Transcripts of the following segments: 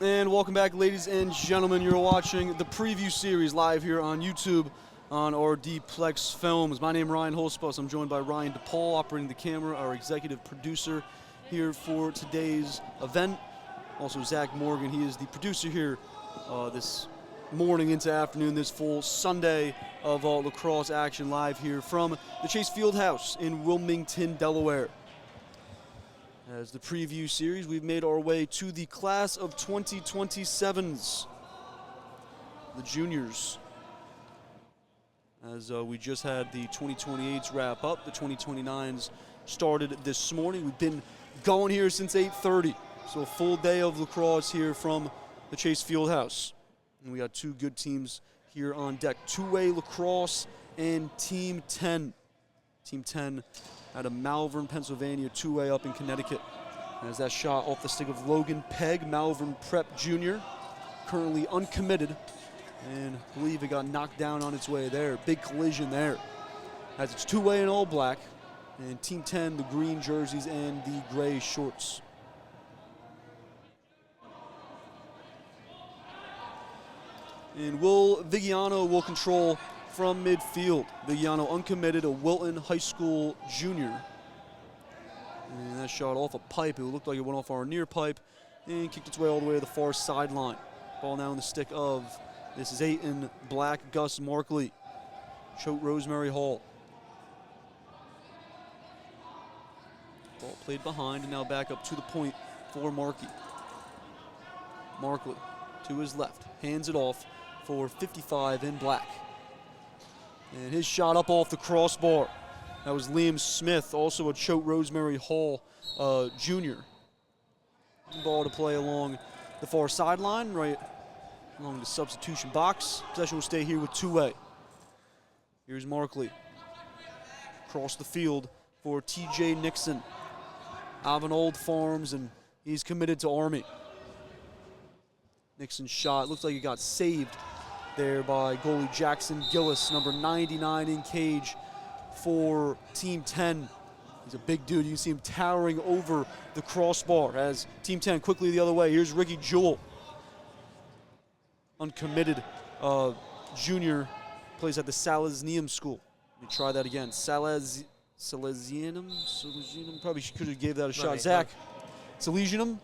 And welcome back, ladies and gentlemen. You're watching the preview series live here on YouTube on RDPLEX Films. My name is Ryan Holzbus. I'm joined by Ryan DePaul, operating the camera, our executive producer here for today's event. Also, Zach Morgan, he is the producer here this morning into afternoon, this full Sunday of lacrosse action live here from the Chase Fieldhouse in Wilmington, Delaware. As the preview series, we've made our way to the class of 2027s, the juniors. As we just had the 2028s wrap up, the 2029s started this morning. We've been going here since 8:30, so a full day of lacrosse here from the Chase Fieldhouse. And we got two good teams here on deck, two-way lacrosse and Team 10. Team 10 out of Malvern, Pennsylvania, two-way up in Connecticut. As that shot off the stick of Logan Pegg, Malvern Prep Jr., currently uncommitted, and I believe it got knocked down on its way there. Big collision there. As it's two-way and all black, and Team 10, the green jerseys and the gray shorts. And Will Vigiano will control from midfield. Vigiano uncommitted, a Wilton High School junior. And that shot off a pipe. It looked like it went off our near pipe and kicked its way all the way to the far sideline. Ball now in the stick of, this is 8 in black, Gus Markley. Choate Rosemary Hall. Ball played behind and now back up to the point for Markey. Markley to his left, hands it off for 55 in black. And his shot up off the crossbar. That was Liam Smith, also a Choate Rosemary Hall junior. Ball to play along the far sideline, right along the substitution box. Possession will stay here with two-way. Here's Markley. Across the field for TJ Nixon. Avon Farms, and he's committed to Army. Nixon's shot looks like it got saved there by goalie Jackson Gillis, number 99 in cage for Team 10. He's a big dude. You can see him towering over the crossbar as Team 10 quickly the other way. Here's Ricky Jewell. Uncommitted junior, plays at the Salesianum School. Let me try that again. Salesianum? Probably could have gave that a shot. Zach, Salesianum?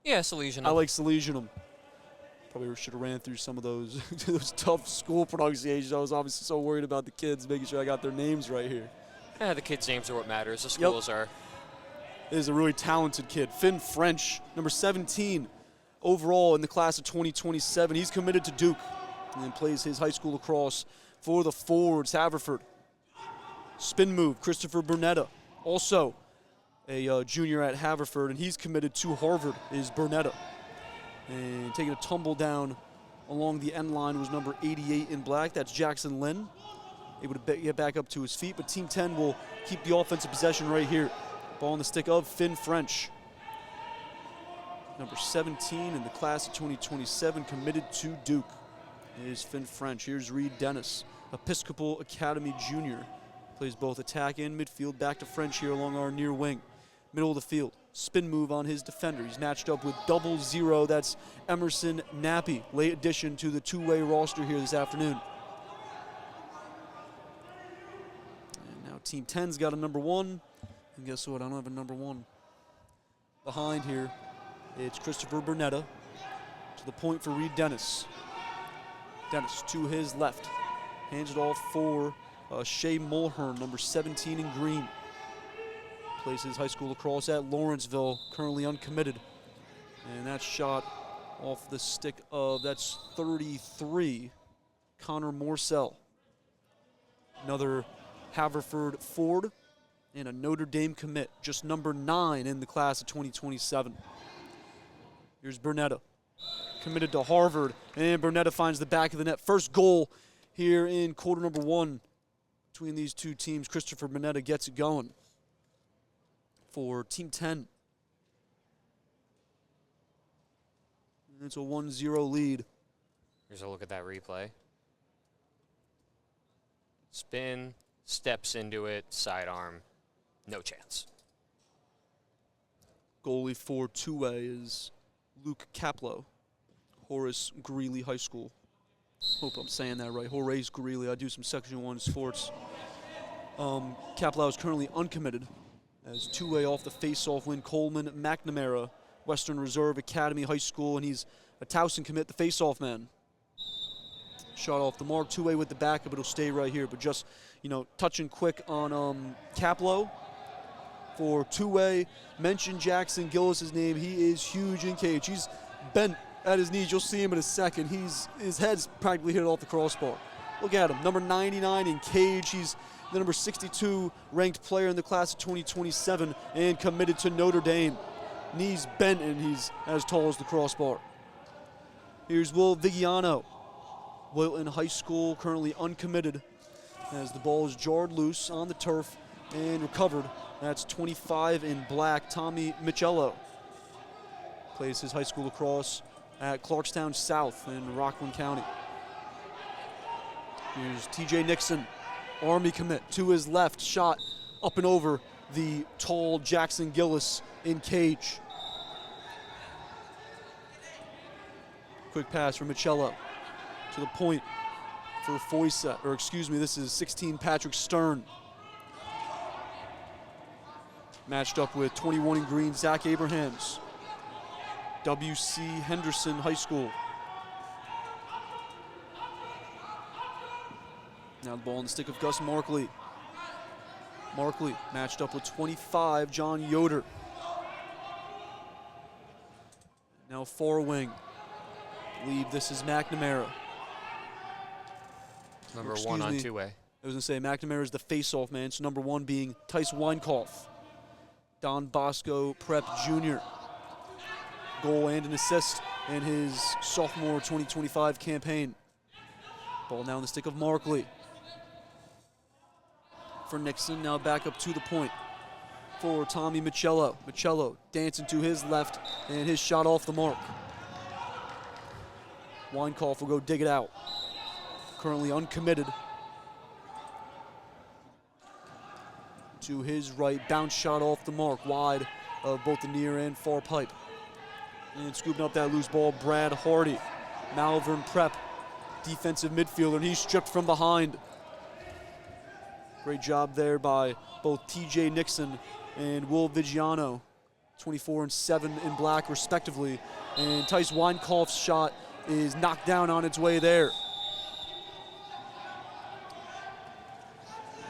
Yeah, Salesianum. I like Salesianum. Probably should have ran through some of those tough school pronunciations. I was obviously so worried about the kids, making sure I got their names right here. Yeah, the kids' names are what matters. The schools are. It is a really talented kid. Finn French, number 17 overall in the class of 2027. He's committed to Duke and then plays his high school lacrosse for the Forwards, Haverford. Spin move, Christopher Burnetta, also a junior at Haverford, and he's committed to Harvard, is Burnetta. And taking a tumble down along the end line was number 88 in black. That's Jackson Lynn. Able to get back up to his feet, but Team 10 will keep the offensive possession right here. Ball in the stick of Finn French. Number 17 in the class of 2027, committed to Duke, is Finn French. Here's Reed Dennis, Episcopal Academy junior. Plays both attack and midfield. Back to French here along our near wing. Middle of the field. Spin move on his defender. He's matched up with 0-0. That's Emerson Nappy, late addition to the two-way roster here this afternoon. And now Team 10's got a number 1. And guess what? I don't have a number 1. Behind here, it's Christopher Burnetta. To the point for Reed Dennis. Dennis to his left. Hands it off for Shea Mulhern, number 17 in green. Plays his high school lacrosse at Lawrenceville, currently uncommitted. And that shot off the stick of, that's 33, Connor Morsell. Another Haverford Ford and a Notre Dame commit, just number 9 in the class of 2027. Here's Burnetta, committed to Harvard, and Burnetta finds the back of the net. First goal here in quarter number 1 between these two teams. Christopher Burnetta gets it going for Team 10. It's a 1-0 lead. Here's a look at that replay. Spin, steps into it, sidearm, no chance. Goalie for two-way is Luke Kaplow, Horace Greeley High School. Hope I'm saying that right. Horace Greeley. I do some Section 1 sports. Capelao is currently uncommitted as 2A off the face-off win. Coleman McNamara, Western Reserve Academy High School, and he's a Towson commit, the face-off man. Shot off the mark, 2A with the backup. It'll stay right here, but just, touching quick on Capelao. For 2A, mention Jackson Gillis' name. He is huge in cage. He's bent at his knees. You'll see him in a second. His head's practically hit off the crossbar. Look at him, number 99 in cage. He's the number 62 ranked player in the class of 2027 and committed to Notre Dame. Knees bent, and he's as tall as the crossbar. Here's Will Vigiano, Wilton High School, currently uncommitted, as the ball is jarred loose on the turf and recovered. That's 25 in black, Tommy Michello. Plays his high school lacrosse at Clarkstown South in Rockland County. Here's TJ Nixon, Army commit, to his left, shot up and over the tall Jackson Gillis in cage. Quick pass from Michello to the point for this is 16 Patrick Stern. Matched up with 21 in green, Zach Abrahams, W.C. Henderson High School. Now the ball in the stick of Gus Markley. Markley matched up with 25, John Yoder. Now far wing. I believe this is McNamara. Number 1 on 2A. I was going to say McNamara is the face-off man, so number 1 being Tice Weinkauf. Don Bosco Prep Jr. Goal and an assist in his sophomore 2025 campaign. Ball now in the stick of Markley. For Nixon, now back up to the point for Tommy Michello. Michello dancing to his left, and his shot off the mark. Weinkauf will go dig it out. Currently uncommitted. To his right, bounce shot off the mark, wide of both the near and far pipe. And scooping up that loose ball, Brad Hardy, Malvern Prep, defensive midfielder, and he's stripped from behind. Great job there by both TJ Nixon and Will Vigiano, 24 and 7 in black respectively. And Tice Weinkauf's shot is knocked down on its way there.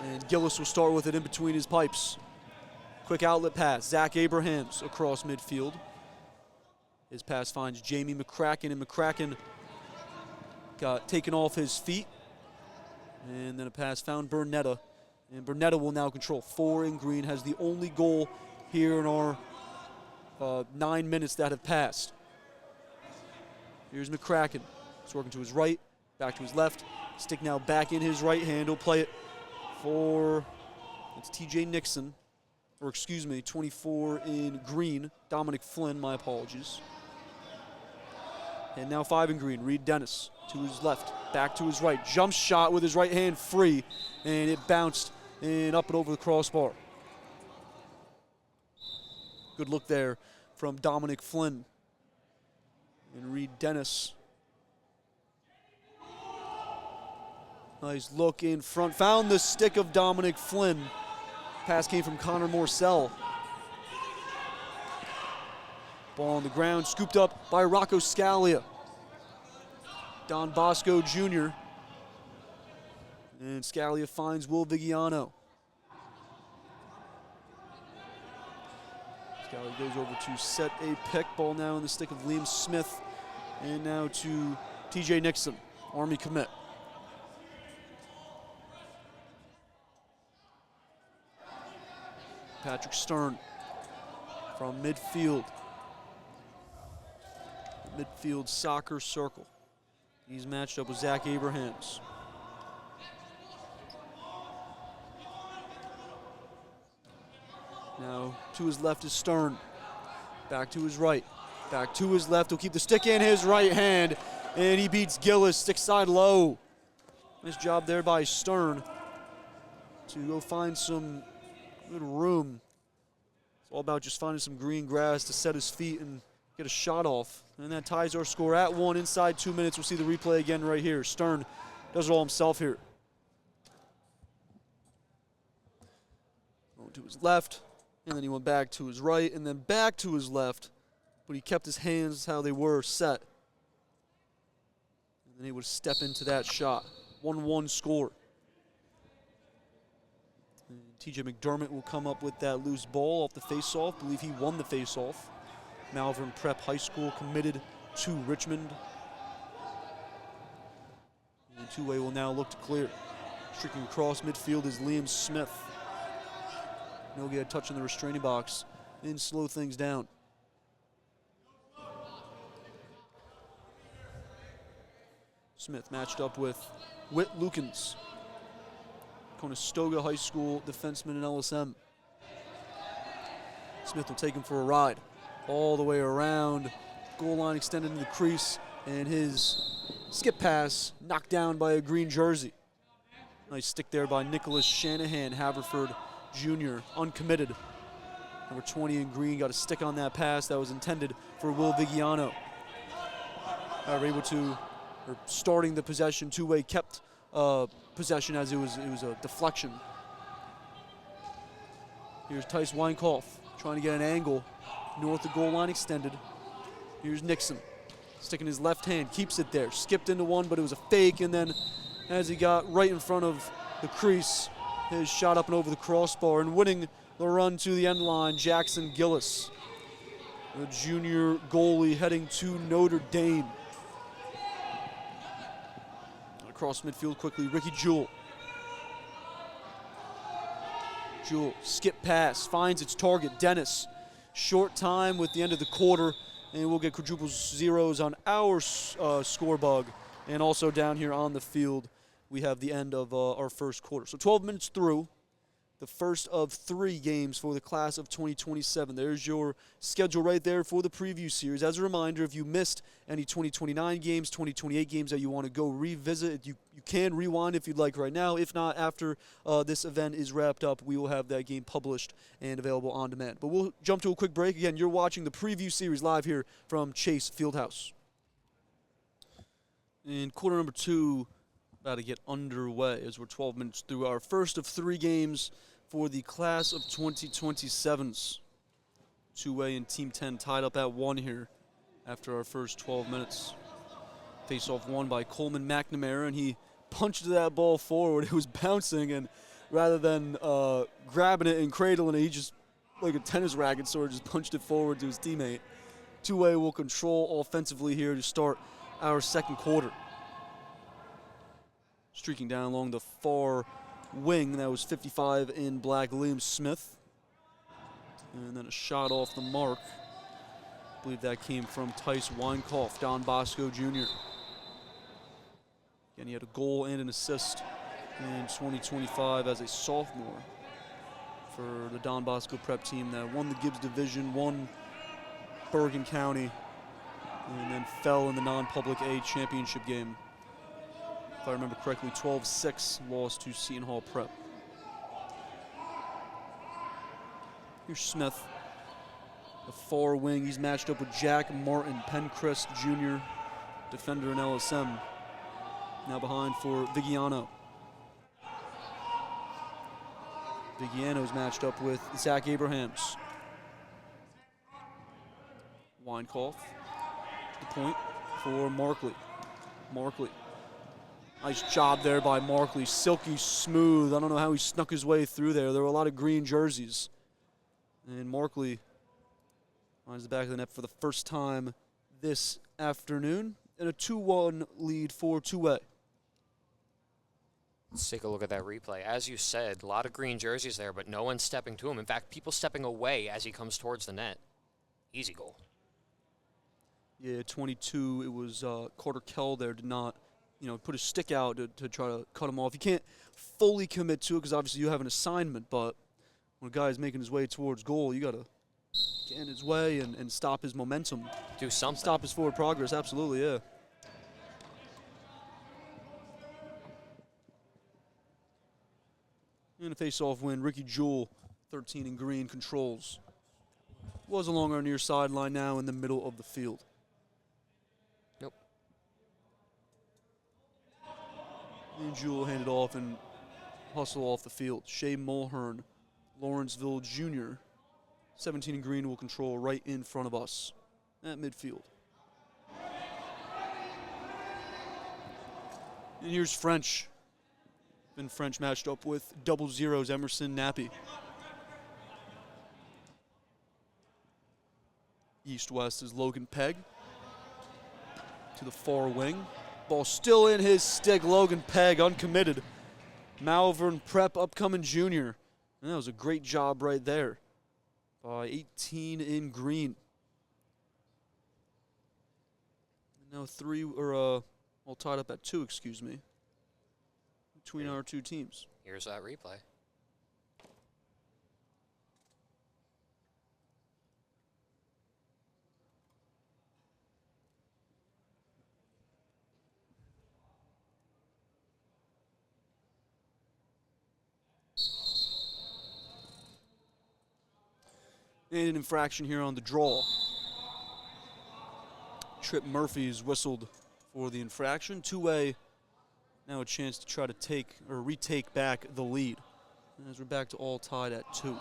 And Gillis will start with it in between his pipes. Quick outlet pass, Zach Abrahams across midfield. His pass finds Jamie McCracken, and McCracken got taken off his feet. And then a pass found Bernetta. And Bernetta will now control 4 in green, has the only goal here in our 9 minutes that have passed. Here's McCracken. He's working to his right, back to his left. Stick now back in his right hand. He'll play it for, it's TJ Nixon, or excuse me, 24 in green, Dominic Flynn, my apologies. And now 5 in green, Reed Dennis to his left, back to his right. Jump shot with his right hand free, and it bounced and up and over the crossbar. Good look there from Dominic Flynn. And Reed Dennis. Nice look in front. Found the stick of Dominic Flynn. Pass came from Connor Morcell. Ball on the ground, scooped up by Rocco Scalia. Don Bosco Jr. And Scalia finds Will Vigiano. Scalia goes over to set a pick. Ball now in the stick of Liam Smith. And now to TJ Nixon, Army commit. Patrick Stern from midfield. Midfield soccer circle. He's matched up with Zach Abrahams. Now to his left is Stern. Back to his right. Back to his left. He'll keep the stick in his right hand. And he beats Gillis, stick side low. Nice job there by Stern to go find some good room. It's all about just finding some green grass to set his feet and get a shot off. And that ties our score at 1 inside 2 minutes. We'll see the replay again right here. Stern does it all himself here. Going to his left, and then he went back to his right, and then back to his left. But he kept his hands how they were set. And then he would step into that shot. 1-1 score. And TJ McDermott will come up with that loose ball off the faceoff. I believe he won the faceoff. Malvern Prep High School committed to Richmond. And two-way will now look to clear. Streaking across midfield is Liam Smith. No get a touch in the restraining box and slow things down. Smith matched up with Whit Lukens, Conestoga High School defenseman in LSM. Smith will take him for a ride all the way around. Goal line extended into the crease, and his skip pass knocked down by a green jersey. Nice stick there by Nicholas Shanahan, Haverford Jr., uncommitted. Number 20 in green got a stick on that pass that was intended for Will Vigiano. Starting the possession, two-way kept possession as it was a deflection. Here's Tice Weinkauf trying to get an angle north of goal line extended. Here's Nixon sticking his left hand, keeps it there, skipped into one, but it was a fake, and then as he got right in front of the crease, his shot up and over the crossbar, and winning the run to the end line, Jackson Gillis, the junior goalie heading to Notre Dame. Across midfield quickly, Ricky Jewell. Jewell, skip pass, finds its target, Dennis. Short time with the end of the quarter, and we'll get quadruple zeros on our score bug. And also down here on the field, we have the end of our first quarter. So 12 minutes through, the first of 3 games for the class of 2027. There's your schedule right there for the preview series. As a reminder, if you missed any 2029 games, 2028 games that you want to go revisit, you can rewind if you'd like right now. If not, after this event is wrapped up, we will have that game published and available on demand. But we'll jump to a quick break. Again, you're watching the preview series live here from Chase Fieldhouse. In quarter number 2, about to get underway as we're 12 minutes through our first of 3 games for the class of 2027s. Two-way and Team 10 tied up at 1 here after our first 12 minutes. Face-off won by Coleman McNamara, and he punched that ball forward. It was bouncing, and rather than grabbing it and cradling it, he just, like a tennis racket, sort of just punched it forward to his teammate. Two-way will control offensively here to start our second quarter. Streaking down along the far wing, that was 55 in black, Liam Smith. And then a shot off the mark. I believe that came from Tice Weinkauf, Don Bosco Jr. Again, he had a goal and an assist in 2025 as a sophomore for the Don Bosco prep team that won the Gibbs Division, won Bergen County, and then fell in the non-public A championship game. If I remember correctly, 12-6 lost to Seton Hall Prep. Here's Smith, the far wing. He's matched up with Jack Martin, Pencrest Jr., defender in LSM. Now behind for Vigiano. Vigiano's matched up with Zach Abrahams. Weinkauf to the point for Markley. Markley. Nice job there by Markley, silky smooth. I don't know how he snuck his way through there. There were a lot of green jerseys. And Markley finds the back of the net for the first time this afternoon. And a 2-1 lead for two-way. Let's take a look at that replay. As you said, a lot of green jerseys there, but no one stepping to him. In fact, people stepping away as he comes towards the net. Easy goal. Yeah, 22, it was Carter Kell there did not, put his stick out to try to cut him off. You can't fully commit to it because obviously you have an assignment, but when a guy's making his way towards goal, you got to get in his way and stop his momentum. Do something. Stop his forward progress, absolutely, yeah. And a face-off win, Ricky Jewell, 13 in green, controls. Was along our near sideline, now in the middle of the field. Nope. And Jewell handed off and hustle off the field. Shea Mulhern, Lawrenceville Jr., 17 in green, will control right in front of us at midfield. And here's French. And French matched up with double zeros, Emerson Nappy. East-west is Logan Pegg to the far wing. Ball still in his stick. Logan Pegg uncommitted. Malvern Prep upcoming junior. And that was a great job right there by 18 in green. And now all tied up at 2, excuse me, between our two teams. Here's that replay. And an infraction here on the draw. Trip Murphy's whistled for the infraction. Two-way, now a chance to try to retake back the lead. As we're back to all tied at 2.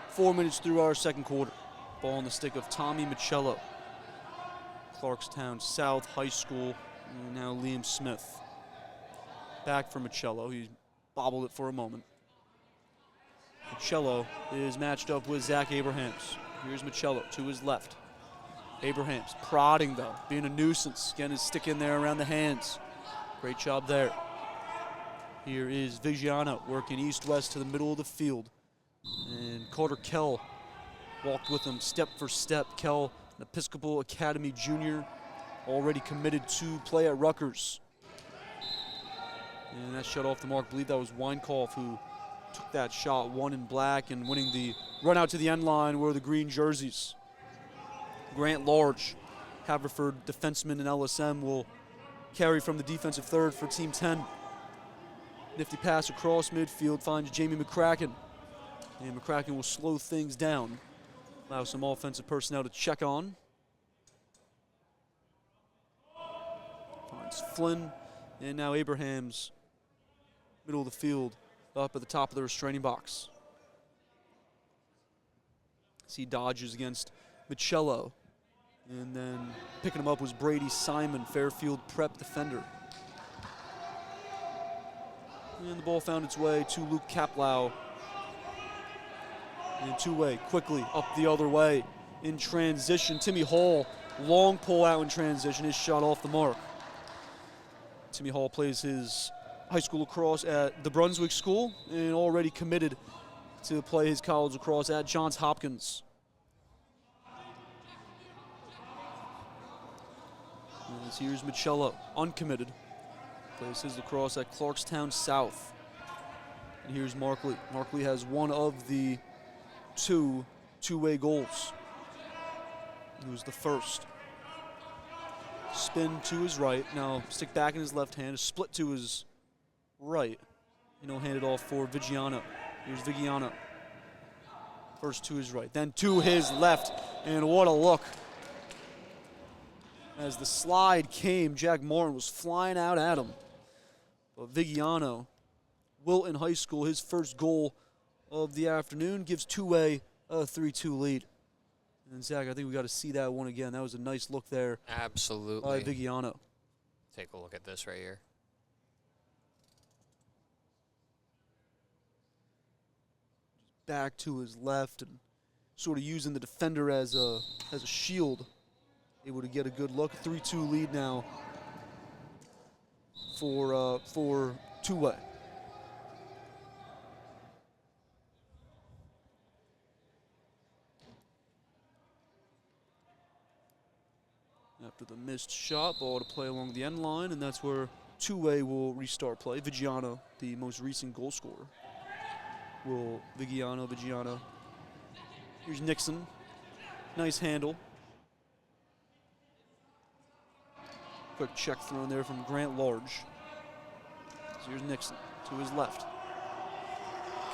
4 minutes through our second quarter. Ball on the stick of Tommy Michello. Clarkstown South High School, and now Liam Smith. Back for Michello. He bobbled it for a moment. Michello is matched up with Zach Abrahams. Here's Michello to his left. Abrahams prodding, though, being a nuisance, getting his stick in there around the hands. Great job there. Here is Vigiano working east-west to the middle of the field. And Carter Kell walked with him step for step. Kell, an Episcopal Academy junior, already committed to play at Rutgers. And that shut off the mark. I believe that was Weinkauf who took that shot, one in black, and winning the run out to the end line were the green jerseys. Grant Large, Haverford defenseman and LSM, will carry from the defensive third for Team 10. Nifty pass across midfield finds Jamie McCracken. And McCracken will slow things down, allow some offensive personnel to check on. Finds Flynn, and now Abrahams, middle of the field, up at the top of the restraining box. See dodges against Michello. And then picking him up was Brady Simon, Fairfield Prep defender. And the ball found its way to Luke Kaplow. And two-way, quickly up the other way in transition. Timmy Hall, long pull out in transition, is shot off the mark. Timmy Hall plays his high school lacrosse at the Brunswick School and already committed to play his college lacrosse at Johns Hopkins. And here's Michello, uncommitted. Plays his lacrosse at Clarkstown South. And here's Markley. Markley has one of the two-way goals. He was the first. Spin to his right. Now stick back in his left hand. A split to his right. And he'll hand it off for Vigiano. Here's Vigiano. First to his right, then to his left. And what a look. As the slide came, Jack Martin was flying out at him. But Vigiano, Wilton High School, his first goal of the afternoon, gives two-way a 3-2 lead. And Zach, I think we got to see that one again. That was a nice look there. Absolutely. By Vigiano. Take a look at this right here. Back to his left and sort of using the defender as a shield. Able to get a good look. 3-2 lead now for two-way. After the missed shot, ball to play along the end line, and that's where two-way will restart play. Vigiano, the most recent goal scorer, will Vigiano. Here's Nixon. Nice handle. Quick check thrown there from Grant Large. So here's Nixon to his left.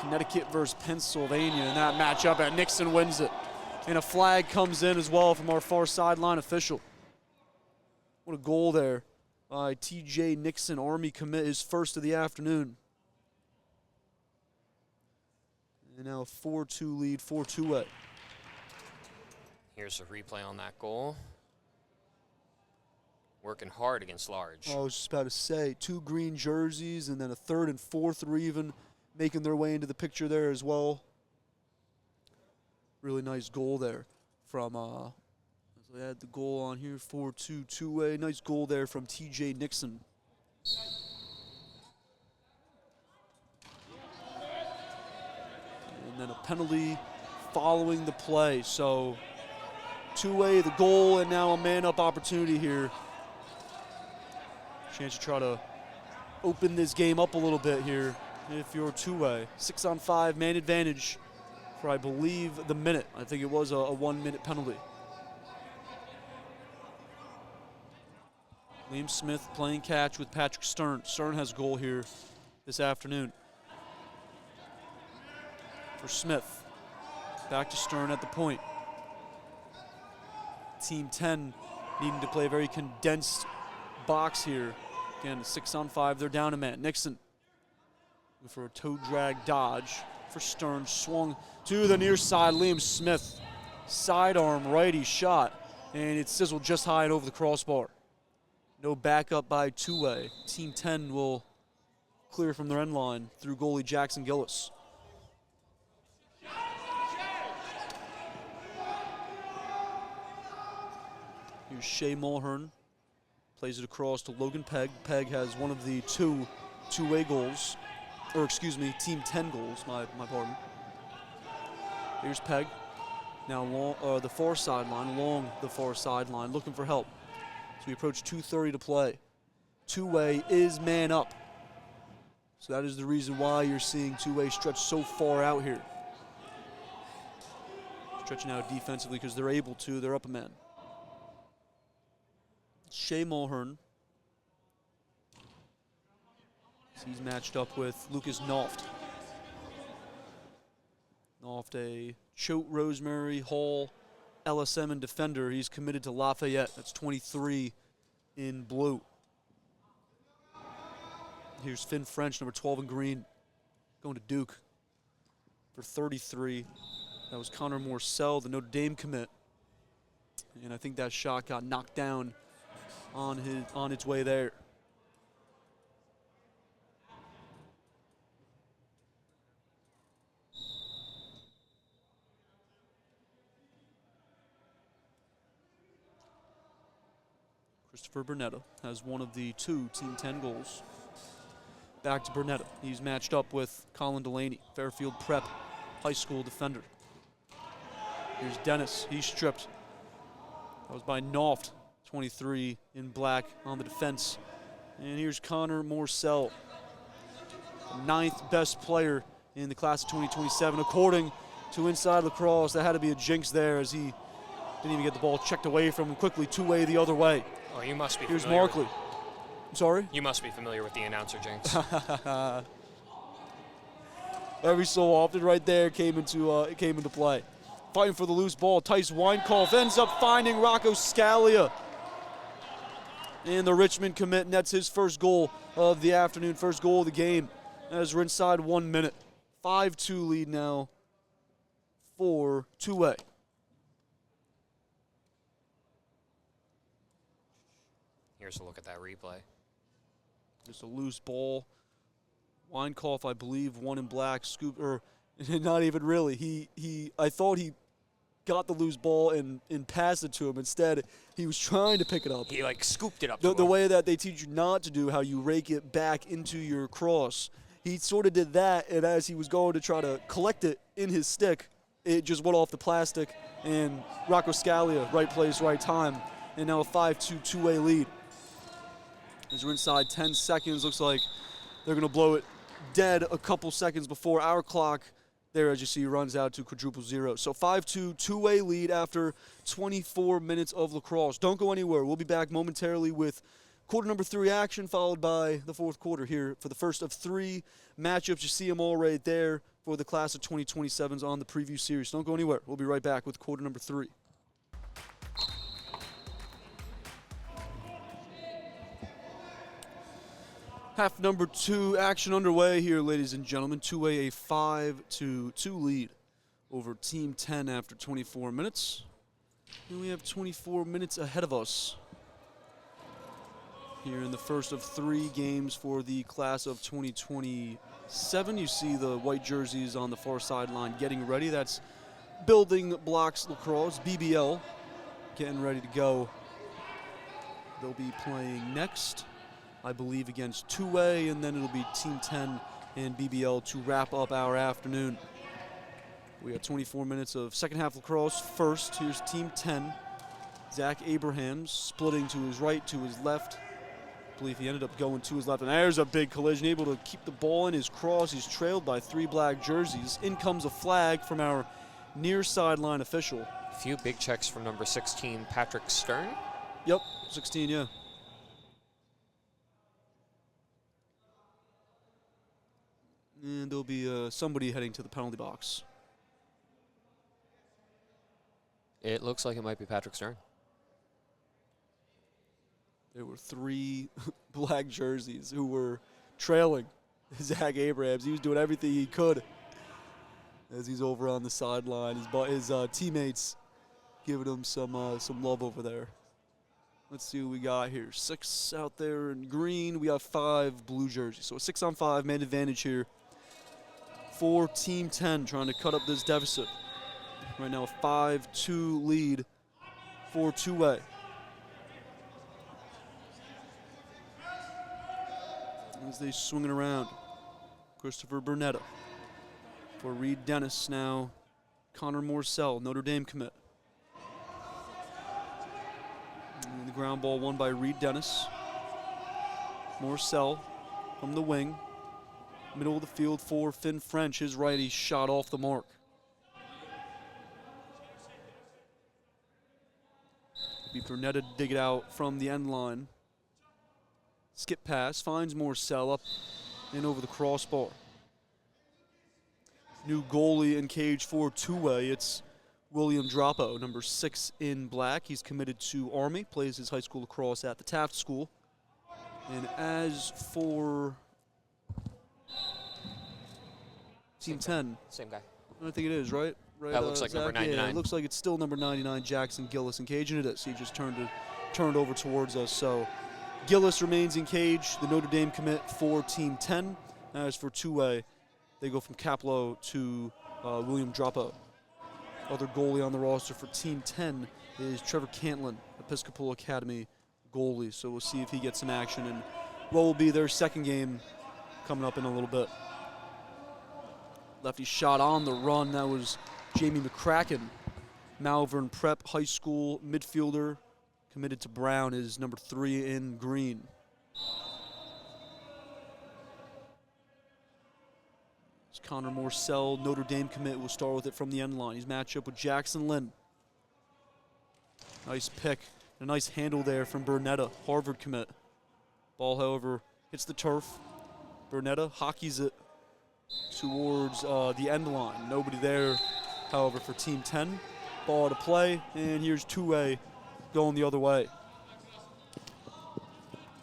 Connecticut versus Pennsylvania in that matchup, and Nixon wins it. And a flag comes in as well from our far sideline official. What a goal there by TJ Nixon, Army commit, his first of the afternoon. And now a 4-2 lead, 4-2-way. Here's a replay on that goal. Working hard against Large. I was just about to say, 2 green jerseys, and then a third and fourth are even making their way into the picture there as well. Really nice goal there from, so they had the goal on here, 4-2, 2-way. Nice goal there from TJ Nixon. And then a penalty following the play. So 2-way, the goal, and now a man-up opportunity here. Chance to try to open this game up a little bit here if you're 2-way. 6-on-5, man advantage for, I believe, the minute. I think it was a 1-minute penalty. Liam Smith playing catch with Patrick Stern. Stern has a goal here this afternoon. For Smith. Back to Stern at the point. Team 10 needing to play a very condensed box here. Again, 6-on-5, they're down a man. Nixon for a toe drag dodge for Stern. Swung to the near side. Liam Smith, sidearm righty shot, and it sizzled just high and over the crossbar. No backup by 2-way. Team 10 will clear from their end line through goalie Jackson Gillis. Here's Shea Mulhern. Plays it across to Logan Pegg. Pegg has one of the 2-way goals. Or excuse me, Team 10 goals, my pardon. Here's Pegg. Now long, the far sideline, along the far sideline, looking for help. So we approach 2:30 to play. 2-way is man up. So that is the reason why you're seeing 2-way stretch so far out here. Stretching out defensively because they're able to, they're up a man. Shea Mulhern. He's matched up with Lucas Noft. Noft, a Choate Rosemary Hall LSM and defender. He's committed to Lafayette. That's 23 in blue. Here's Finn French, number 12 in green, going to Duke for 33. That was Connor Morcell, the Notre Dame commit. And I think that shot got knocked down on its way there. Christopher Bernetta has one of the 2 Team 10 goals. Back to Bernetta. He's matched up with Colin Delaney, Fairfield Prep high school defender. Here's Dennis. He's stripped. That was by Noft, 23 in black on the defense. And here's Connor Morcell, the 9th best player in the class of 2027, according to Inside Lacrosse. That had to be a jinx there as he didn't even get the ball checked away from him quickly. 2-way the other way. Oh, you must be Here's familiar. Markley. I'm sorry? You must be familiar with the announcer jinx. Every so often right there came into play. Fighting for the loose ball. Tice Weinkauf ends up finding Rocco Scalia. And the Richmond commit nets his first goal of the afternoon, first goal of the game, as we're inside 1 minute. 5-2 lead now for 2-way. Here's a look at that replay. Just a loose ball. Weinkauf, I believe, one in black, scoop, or not even really. I thought he got the loose ball and passed it to him. Instead, he was trying to pick it up. He like scooped it up. The way that they teach you not to do, how you rake it back into your cross. He sort of did that, and as he was going to try to collect it in his stick, it just went off the plastic, and Rocco Scalia, right place, right time, and now a 5-2 2-way lead. As we're inside 10 seconds, looks like they're going to blow it dead a couple seconds before our clock there, as you see, runs out to quadruple zero. So 5-2 2-way lead after 24 minutes of lacrosse. Don't go anywhere. We'll be back momentarily with quarter number 3 action, followed by the fourth quarter here for the first of 3 matchups. You see them all right there for the class of 2027s on the preview series. Don't go anywhere. We'll be right back with quarter number 3. Half number 2 action underway here, ladies and gentlemen. 2A a 5-2 lead over Team 10 after 24 minutes. And we have 24 minutes ahead of us here in the first of 3 games for the class of 2027. You see the white jerseys on the far sideline getting ready. That's Building Blocks Lacrosse, BBL, getting ready to go. They'll be playing next, I believe, against 2A, and then it'll be Team 10 and BBL to wrap up our afternoon. We have 24 minutes of second half lacrosse. First, here's Team 10. Zach Abrahams splitting to his right, to his left. I believe he ended up going to his left, and there's a big collision, able to keep the ball in his cross. He's trailed by 3 black jerseys. In comes a flag from our near sideline official. A few big checks from number 16, Patrick Stern. Yep, 16, yeah. And there'll be somebody heading to the penalty box. It looks like it might be Patrick Stern. There were 3 black jerseys who were trailing Zach Abrahams. He was doing everything he could as he's over on the sideline. His teammates giving him some love over there. Let's see what we got here. 6 out there in green. We have 5 blue jerseys. So a 6-on-5 man advantage here for Team 10, trying to cut up this deficit. Right now a 5-2 lead for 2A. As they swing it around, Christopher Burnetta for Reed Dennis. Now Connor Morcell, Notre Dame commit. And the ground ball won by Reed Dennis. Morcell from the wing. Middle of the field for Finn French. His righty shot off the mark. Be Burnetta to dig it out from the end line. Skip pass, finds Morcell up and over the crossbar. New goalie in cage for 2A. It's William Droppo, number 6 in black. He's committed to Army, plays his high school lacrosse at the Taft School. And as for Team 10. Same guy. I think it is, right? That looks like number 99. Yeah, it looks like it's still number 99, Jackson Gillis in cage, and it is. He just turned over towards us. So Gillis remains in cage, the Notre Dame commit for Team 10. As for 2A, they go from Caplow to William Droppo. Other goalie on the roster for Team 10 is Trevor Cantlin, Episcopal Academy goalie. So we'll see if he gets some action in what will be their second game coming up in a little bit. Lefty shot on the run. That was Jamie McCracken, Malvern Prep High School midfielder, committed to Brown, is number 3 in green. It's Connor Morcell, Notre Dame commit, will start with it from the end line. He's matched up with Jackson Lynn. Nice pick, a nice handle there from Burnetta, Harvard commit. Ball, however, hits the turf. Burnetta hockeys it towards the end line. Nobody there, however, for Team 10. Ball to play, and here's 2A going the other way.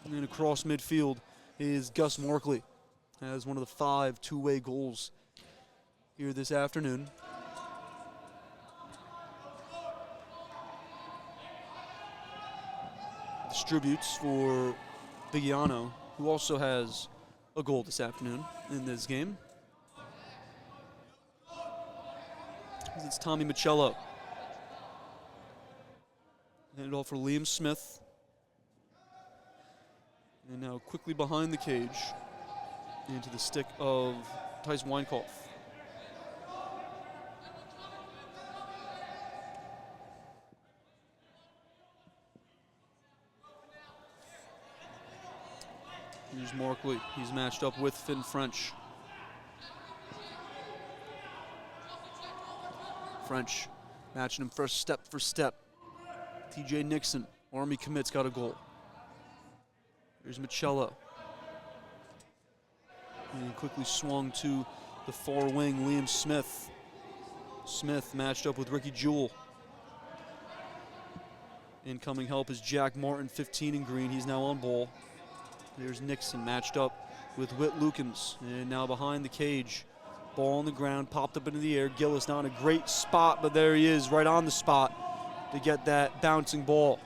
And then across midfield is Gus Markley, has one of the 5 two-way goals here this afternoon. Distributes for Bigiano, who also has a goal this afternoon in this game. It's Tommy Michello. Handed off for Liam Smith. And now quickly behind the cage into the stick of Tyson Weinkauf. Here's Markley. He's matched up with Finn French. French matching him first step for step. TJ Nixon, Army commits, got a goal. Here's Michello. And quickly swung to the far wing, Liam Smith. Smith matched up with Ricky Jewell. Incoming help is Jack Martin, 15 in green. He's now on ball. There's Nixon matched up with Whit Lukens. And now behind the cage. Ball on the ground, popped up into the air. Gillis not in a great spot, but there he is, right on the spot to get that bouncing ball.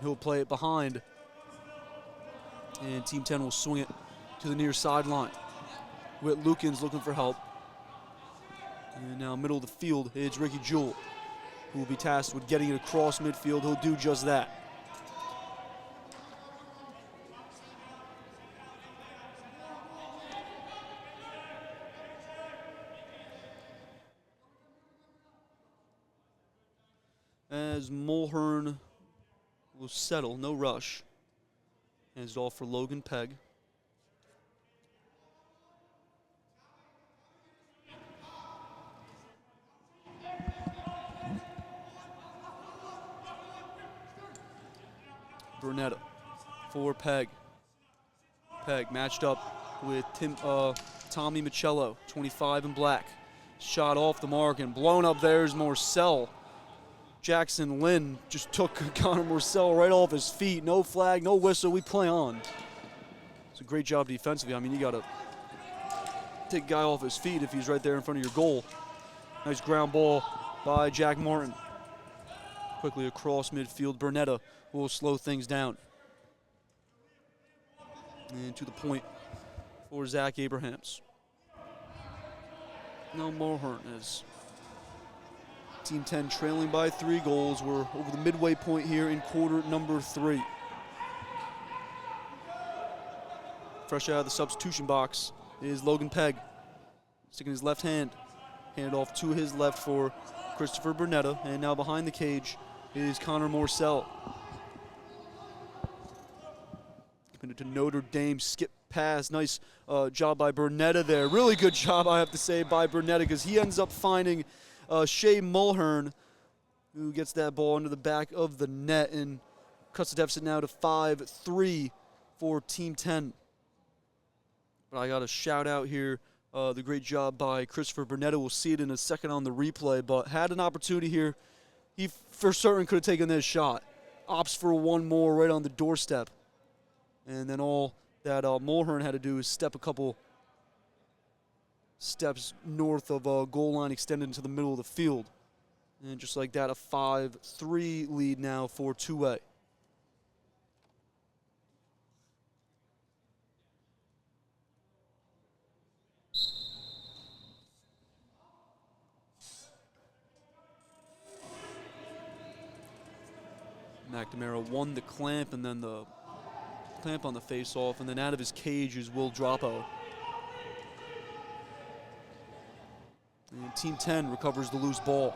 He'll play it behind. And Team 10 will swing it to the near sideline. Whit Lukens looking for help. And now middle of the field, it's Ricky Jewell, who will be tasked with getting it across midfield. He'll do just that. As Mulhern will settle, no rush. And it's all for Logan Pegg. Burnetta for Pegg. Pegg matched up with Tommy Michello, 25 in black. Shot off the mark and blown up. There's Morcell. Jackson Lynn just took Connor Morcell right off his feet. No flag, no whistle, we play on. It's a great job defensively. I mean, you gotta take a guy off his feet if he's right there in front of your goal. Nice ground ball by Jack Martin. Quickly across midfield, Burnetta will slow things down. And to the point for Zach Abrahams. Now Mulhern is Team 10 trailing by 3 goals. We're over the midway point here in quarter number 3. Fresh out of the substitution box is Logan Pegg. Sticking his left hand. Hand off to his left for Christopher Burnetta. And now behind the cage is Connor Morcell. Giving it to Notre Dame. Skip pass. Nice job by Burnetta there. Really good job, I have to say, by Burnetta, because he ends up finding Shea Mulhern, who gets that ball into the back of the net and cuts the deficit now to 5-3 for Team 10. But I got to shout out here the great job by Christopher Burnetta. We'll see it in a second on the replay, but had an opportunity here. He for certain could have taken this shot. Opts for one more right on the doorstep. And then all that Mulhern had to do is step a couple steps north of a goal line extended into the middle of the field. And just like that, a 5-3 lead now for 2A. McNamara won the clamp and then the clamp on the face-off, and then out of his cage is Will Droppo. And Team 10 recovers the loose ball.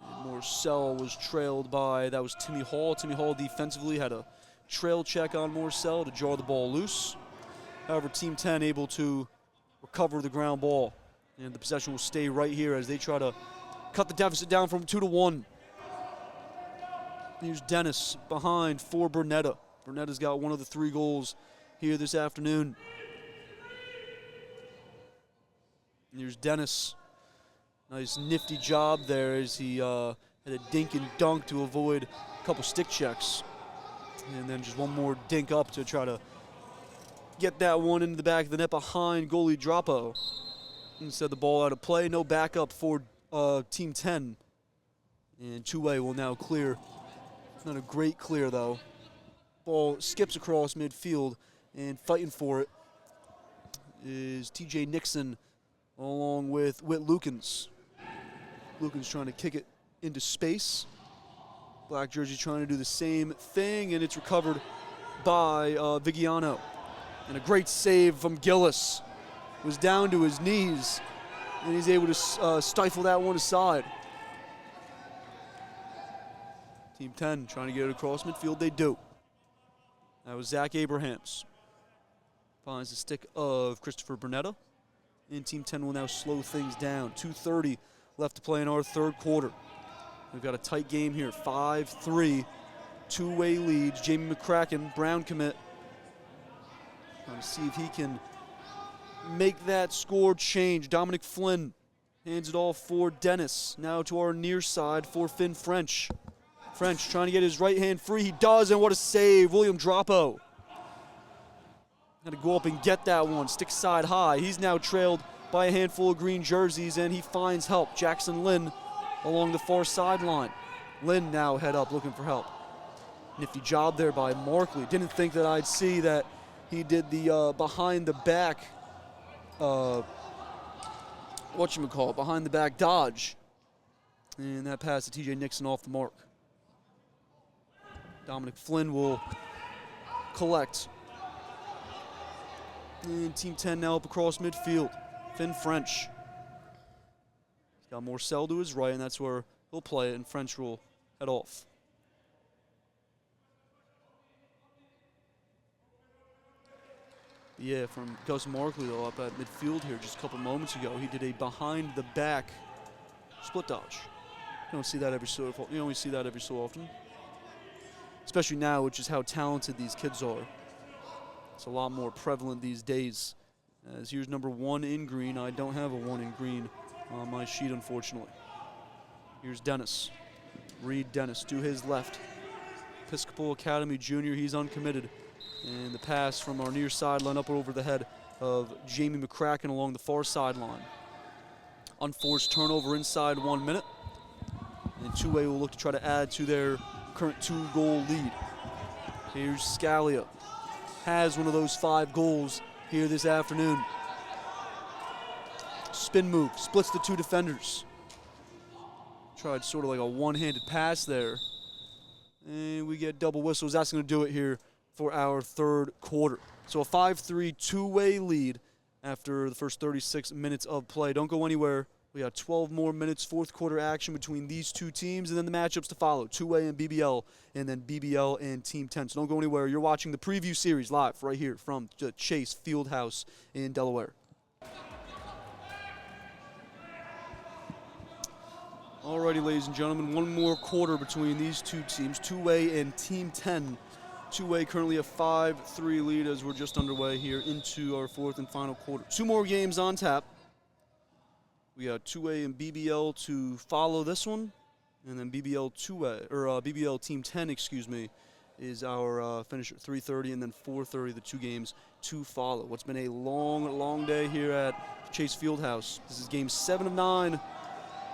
And Morcell was trailed by, that was Timmy Hall. Timmy Hall defensively had a trail check on Morcell to draw the ball loose. However, Team 10 able to recover the ground ball. And the possession will stay right here as they try to cut the deficit down from 2-1. Here's Dennis behind for Burnetta. Burnetta's got one of the 3 goals here this afternoon. And here's Dennis. Nice nifty job there as he had a dink and dunk to avoid a couple stick checks. And then just one more dink up to try to get that one into the back of the net behind goalie Droppo. Instead, the ball out of play. No backup for Team 10. And 2A will now clear. It's not a great clear, though. Ball skips across midfield, and fighting for it is TJ Nixon along with Whit Lukens. Lukens trying to kick it into space. Black jersey trying to do the same thing, and it's recovered by Vigiano. And a great save from Gillis. Was down to his knees, and he's able to stifle that one aside. Team 10 trying to get it across midfield. They do. That was Zach Abrahams. Finds the stick of Christopher Burnetta. And Team 10 will now slow things down. 2:30 left to play in our third quarter. We've got a tight game here. 5-3 two-way leads. Jamie McCracken, Brown commit. Trying to see if he can make that score change. Dominic Flynn hands it off for Dennis. Now to our near side for Finn French. French trying to get his right hand free. He does, and what a save. William Droppo. Got to go up and get that one. Stick side high. He's now trailed by a handful of green jerseys, and he finds help. Jackson Lynn along the far sideline. Lynn now head up looking for help. Nifty job there by Markley. Didn't think that I'd see that he did the behind the back, behind the back dodge. And that pass to TJ Nixon off the mark. Dominic Flynn will collect. And Team 10 now up across midfield. Finn French. He's got Morcell to his right, and that's where he'll play it, and French will head off. Yeah, from Gus Markley, though, up at midfield here just a couple moments ago. He did a behind-the-back split dodge. You don't see that every so often. You only see that every so often. Especially now, which is how talented these kids are. It's a lot more prevalent these days. As here's number 1 in green. I don't have a 1 in green on my sheet, unfortunately. Here's Dennis. Reed Dennis to his left. Episcopal Academy Junior, he's uncommitted. And the pass from our near sideline up over the head of Jamie McCracken along the far sideline. Unforced turnover inside 1 minute. And two-way will look to try to add to their current 2-goal lead. Here's Scalia. Has one of those 5 goals here this afternoon. Spin move, splits the 2 defenders. Tried sort of like a one-handed pass there. And we get double whistles. That's going to do it here for our third quarter. So a 5-3 two-way lead after the first 36 minutes of play. Don't go anywhere. We got 12 more minutes, fourth quarter action between these two teams, and then the matchups to follow, two-way and BBL, and then BBL and Team 10. So don't go anywhere. You're watching the preview series live right here from the Chase Fieldhouse in Delaware. Alrighty, ladies and gentlemen, one more quarter between these two teams, two-way and Team 10. Two-way currently a 5-3 lead as we're just underway here into our fourth and final quarter. 2 more games on tap. We got two-way and BBL to follow this one, and then BBL two-way, or BBL Team 10, excuse me, is our finish at 3:30, and then 4:30, the 2 games to follow. What's been a long, long day here at Chase Fieldhouse. This is game 7 of 9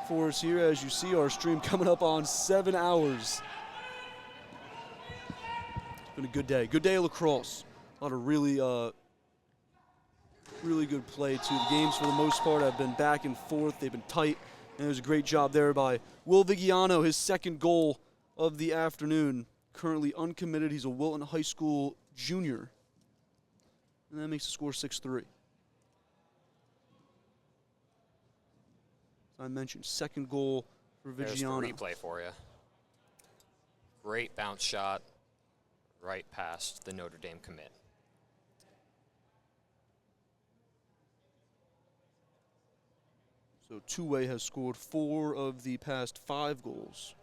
for us here. As you see, our stream coming up on 7 hours. It's been a good day. Good day of lacrosse. A lot of really good play, too. The games, for the most part, have been back and forth. They've been tight, and it was a great job there by Will Vigiano, his second goal of the afternoon. Currently uncommitted. He's a Wilton High School junior. And that makes the score 6-3. As I mentioned, second goal for Vigiano. There's the replay for you. Great bounce shot right past the Notre Dame commit. So two-way has scored 4 of the past 5 goals.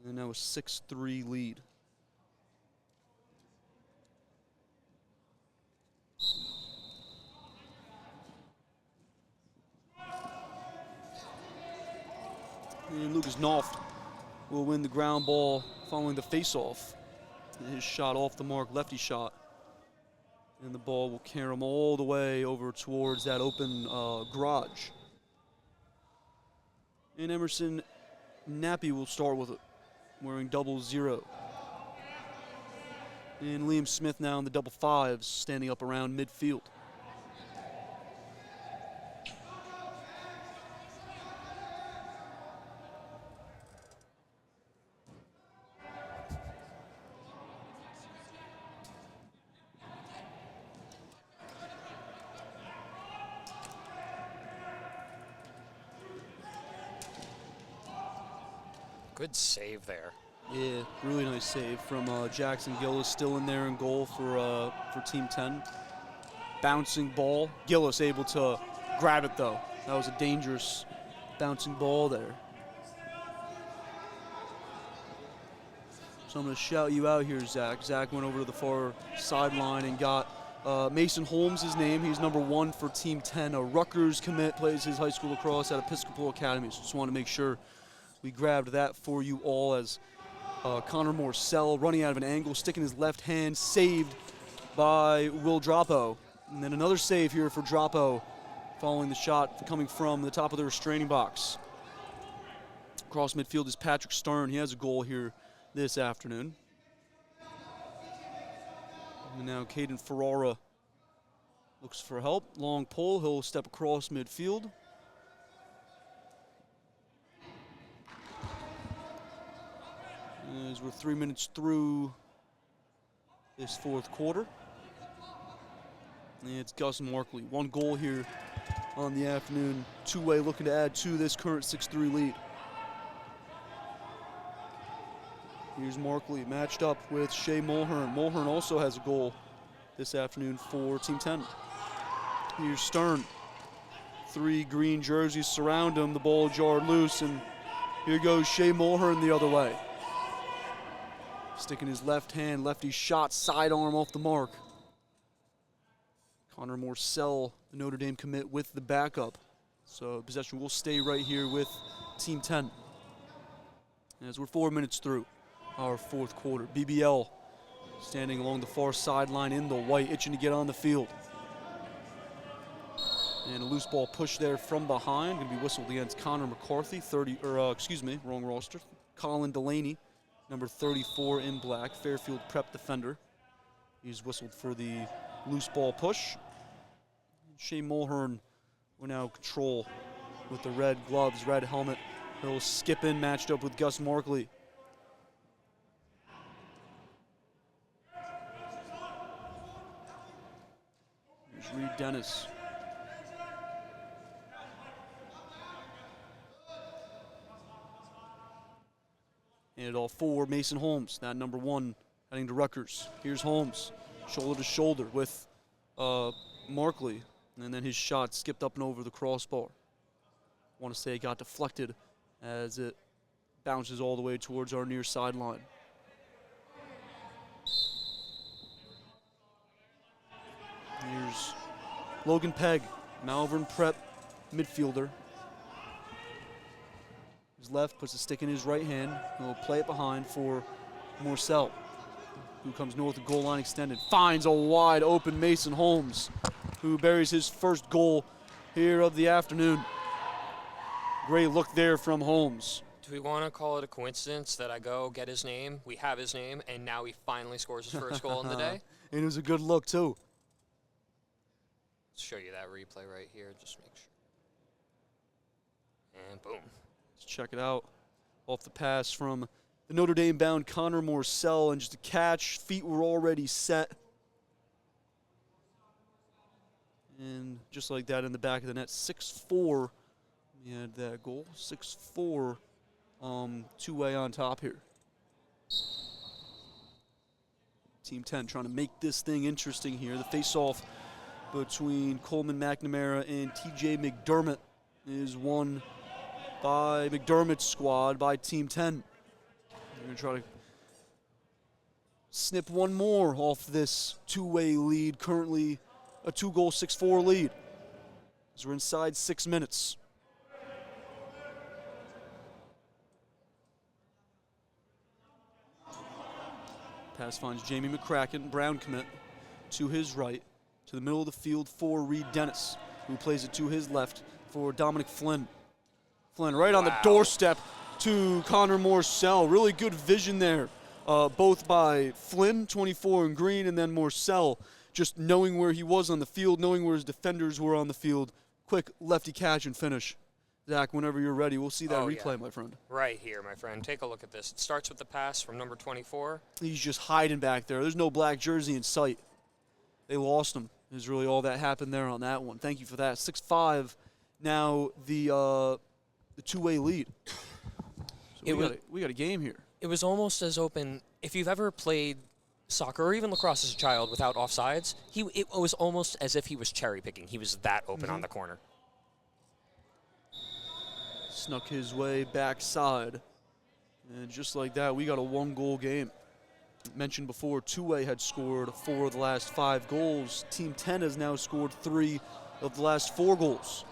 And now a 6-3 lead. And Lucas Noft will win the ground ball following the face-off. His shot off the mark, lefty shot. And the ball will carry him all the way over towards that open garage. And Emerson Nappy will start with it, wearing 00. And Liam Smith now in the 5s, standing up around midfield. Good save there. Yeah, really nice save from Jackson Gillis, still in there in goal for Team 10. Bouncing ball. Gillis able to grab it, though. That was a dangerous bouncing ball there. So I'm going to shout you out here, Zach. Zach went over to the far sideline and got Mason Holmes' his name. He's number 1 for Team 10. A Rutgers commit, plays his high school lacrosse at Episcopal Academy. So just want to make sure we grabbed that for you all as Connor Morcell running out of an angle, sticking his left hand, saved by Will Droppo. And then another save here for Droppo following the shot coming from the top of the restraining box. Across midfield is Patrick Stern. He has a goal here this afternoon. And now Caden Ferrara looks for help. Long pull. He'll step across midfield. As we're 3 minutes through this fourth quarter. And it's Gus Markley. 1 goal here on the afternoon. Two-way looking to add to this current 6-3 lead. Here's Markley matched up with Shea Mulhern. Mulhern also has a goal this afternoon for Team 10. Here's Stern. 3 green jerseys surround him. The ball jarred loose, and here goes Shea Mulhern the other way. Sticking his left hand, lefty shot, sidearm off the mark. Connor Morcell, the Notre Dame commit, with the backup. So possession will stay right here with Team 10. As we're 4 minutes through our fourth quarter. BBL standing along the far sideline in the white, itching to get on the field. And a loose ball push there from behind, going to be whistled against Connor McCarthy, wrong roster. Colin Delaney, number 34 in black, Fairfield Prep defender. He's whistled for the loose ball push. Shea Mulhern will now control with the red gloves, red helmet. He'll skip in, matched up with Gus Markley. Here's Reed Dennis. And it all for Mason Holmes, that number 1 heading to Rutgers. Here's Holmes, shoulder to shoulder with Markley. And then his shot skipped up and over the crossbar. Want to say it got deflected as it bounces all the way towards our near sideline. Here's Logan Pegg, Malvern Prep midfielder. His left puts a stick in his right hand. He'll play it behind for Morcell, who comes north of goal line extended. Finds a wide open Mason Holmes, who buries his first goal here of the afternoon. Great look there from Holmes. Do we want to call it a coincidence that I go get his name, we have his name, and now he finally scores his first goal in the day? And it was a good look, too. Let's show you that replay right here, just make sure. And boom. Let's check it out. Off the pass from the Notre Dame-bound Connor Morcell, and just a catch. Feet were already set. And just like that in the back of the net, 6-4. We had that goal, 6-4, two-way on top here. Team 10 trying to make this thing interesting here. The face-off between Coleman McNamara and TJ McDermott is won by McDermott's squad, by Team 10. They're going to try to snip one more off this two-way lead, currently a 2-goal, 6-4 lead, as we're inside 6 minutes. Pass finds Jamie McCracken, Brown commit, to his right, to the middle of the field for Reed Dennis, who plays it to his left for Dominic Flynn. Flynn right on the doorstep to Connor Morcell. Really good vision there, both by Flynn, 24 in green, and then Morcell, just knowing where he was on the field, knowing where his defenders were on the field. Quick lefty catch and finish. Zach, whenever you're ready, we'll see that replay, my friend. Right here, my friend. Take a look at this. It starts with the pass from number 24. He's just hiding back there. There's no black jersey in sight. They lost him. Is really all that happened there on that one. Thank you for that. 6-5 now the two-way lead. So we got a game here. It was almost as open. If you've ever played soccer or even lacrosse as a child without offsides, it was almost as if he was cherry picking. He was that open on the corner. Snuck his way backside. And just like that, we got a 1-goal game. Mentioned before, two-way had scored 4 of the last 5 goals. Team 10 has now scored 3 of the last 4 goals.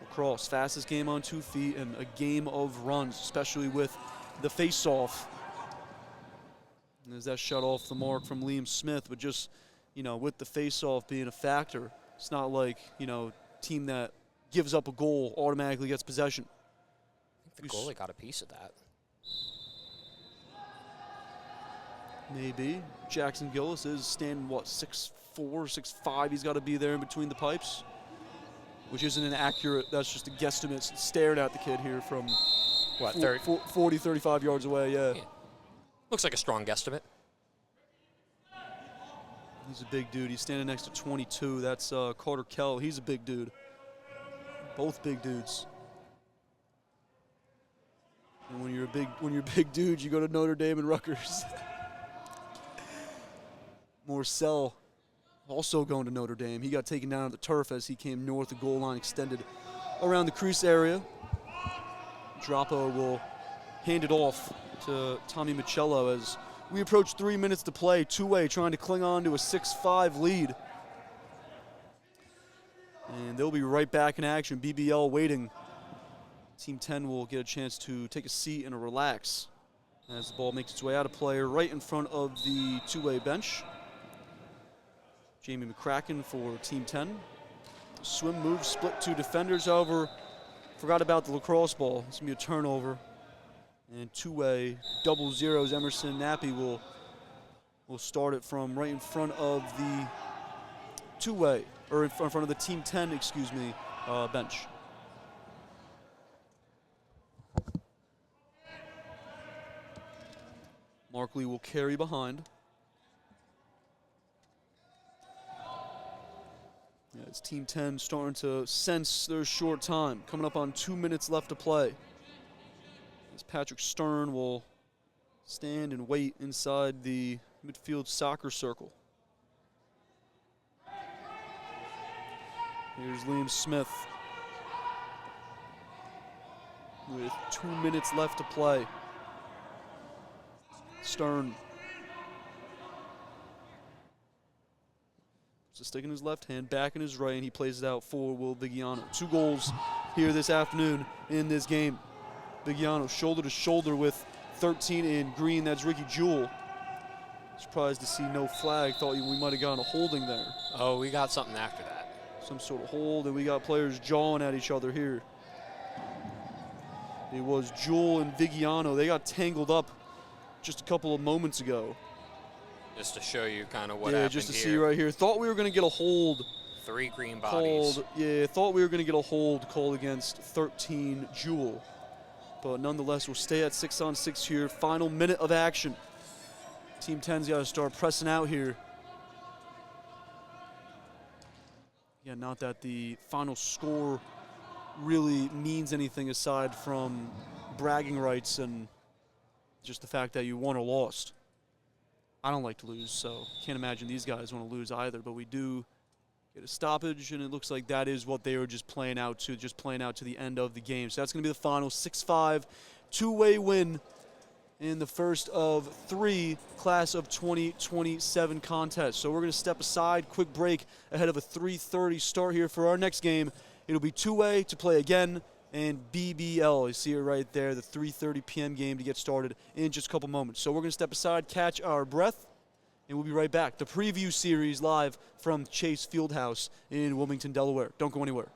Lacrosse, fastest game on 2 feet and a game of runs, especially with the face-off. And as that shut off the mark from Liam Smith, but just, you know, with the face-off being a factor, it's not like, you know, team that gives up a goal automatically gets possession. I think the goalie got a piece of that. Maybe. Jackson Gillis is standing, what, 6'4", 6'5". He's got to be there in between the pipes, which isn't an accurate, that's just a guesstimate. Staring at the kid here from What, 40, 35 yards away, yeah. Looks like a strong guesstimate. He's a big dude. He's standing next to 22. That's Carter Kell. He's a big dude. Both big dudes. And when you're a big dude, you go to Notre Dame and Rutgers. Morcell also going to Notre Dame. He got taken down on the turf as he came north of goal line, extended around the crease area. Droppo will hand it off to Tommy Michello as we approach 3 minutes to play. Two-way trying to cling on to a 6-5 lead. And they'll be right back in action. BBL waiting. Team 10 will get a chance to take a seat and relax as the ball makes its way out of play right in front of the two-way bench. Jamie McCracken for Team 10. Swim move, split 2 defenders. However, forgot about the lacrosse ball. It's going to be a turnover. And two-way double zeros. Emerson Nappy will start it from right in front of the two-way, or in front of the Team 10, excuse me, bench. Markley will carry behind. Yeah, it's Team 10 starting to sense their short time. Coming up on 2 minutes left to play. As Patrick Stern will stand and wait inside the midfield soccer circle. Here's Liam Smith with 2 minutes left to play. Stern. So stick in his left hand, back in his right, and he plays it out for Will Vigiano. 2 goals here this afternoon in this game. Vigiano shoulder to shoulder with 13 in green. That's Ricky Jewell. Surprised to see no flag. Thought we might have gotten a holding there. Oh, we got something after that. Some sort of hold, and we got players jawing at each other here. It was Jewell and Vigiano. They got tangled up just a couple of moments ago. Just to show you kind of what happened just to here. see right here. Thought we were going to get a hold. 3 green bodies. Thought we were going to get a hold called against 13 Jewell. But nonetheless, we'll stay at 6-on-6 here. Final minute of action. Team 10's got to start pressing out here. Yeah, not that the final score really means anything aside from bragging rights and just the fact that you won or lost. I don't like to lose, so can't imagine these guys want to lose either. But we do get a stoppage, and it looks like that is what they were just playing out to the end of the game. So that's going to be the final 6-5 two-way win in the first of 3 class of 2027 contests. So we're going to step aside, quick break ahead of a 3:30 start here for our next game. It'll be two-way to play again, and BBL. You see it right there, the 3:30 p.m. game to get started in just a couple moments. So we're going to step aside, catch our breath, and we'll be right back. The preview series live from Chase Fieldhouse in Wilmington, Delaware. Don't go anywhere.